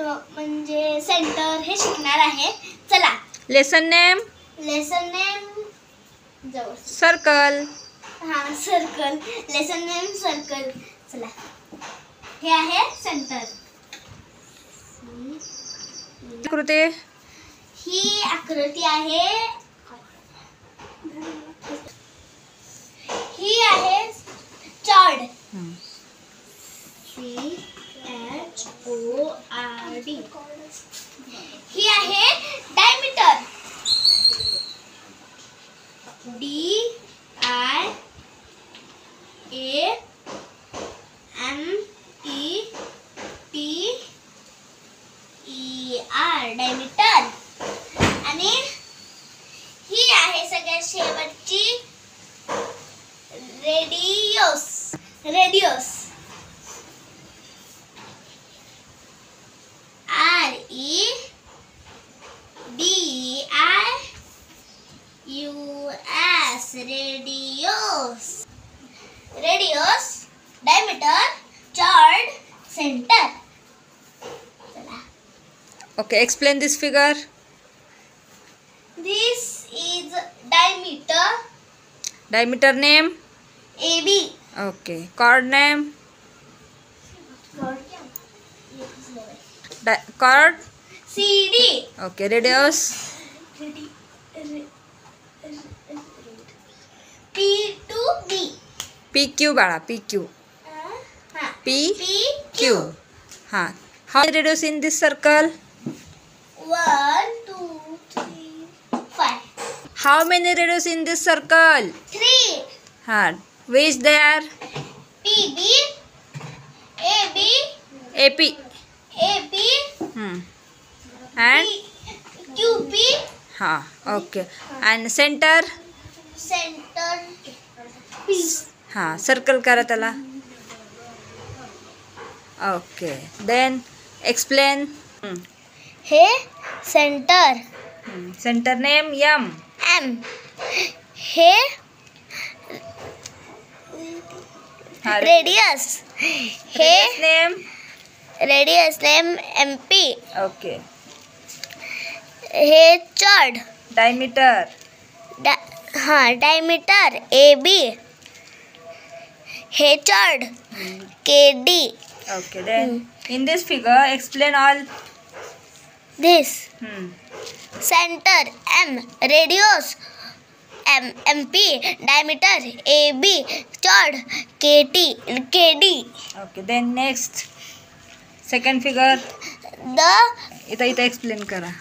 म्हणजे सेंटर हे शिकणार आहे. चला. Lesson name circle. Circle. Lesson name circle. चला. हे आहे सेंटर. आकृती. ही आकृती आहे. ही आहे चॉर्ड. CHORD. ही आहे डायमीटर. DIAMETER diameter. आणि ही आहे सगळ्यात शेवटची radius. Radius, diameter, chord, centre. Okay, explain this figure. This is diameter. Diameter name AB. Okay. Chord name chord CD. Okay. Radius P to B. PQ बाळा PQ. PQ. हाँ. How many radius in this circle? 1 2 3 5. How many radius in this circle? 3. हाँ. Which there? PB, AB, AP. And QB. हाँ. Okay. And center? Center P. हाँ. Circle करा त्याला. Okay. Then explain. हे centre. Center name M. हे radius. हे radius name MP. Okay. हे चॉर्ड. Diameter. Diameter AB. हे चॉर्ड KD. Okay. Then in this figure explain all. This center M, radius MP, diameter AB, chord KD. Okay. Then next second figure. इथं explain करा.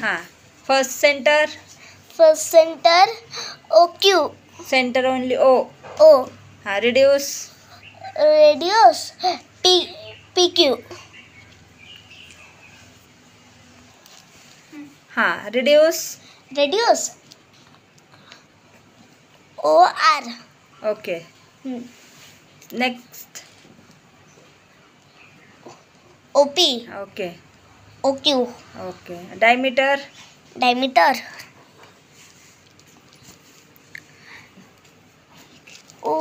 हाँ. First center OQ. Center only O. हाँ. Radius PQ. हाँ. Radius OR. Okay. Next. OP. Okay. OQ. Okay. Diameter O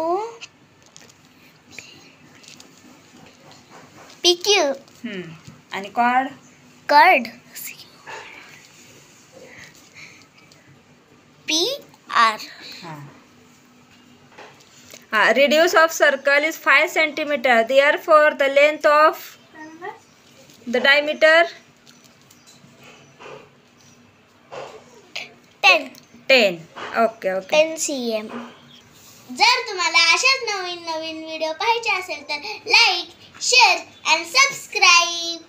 PQ. आणि chord PR. Radius of circle is 5 centimeter. Therefore, the length of the diameter 10. Okay. 10 cm. जर तुम्हाला अशाच नवीन video पाहायचे असेल तर like, share and subscribe.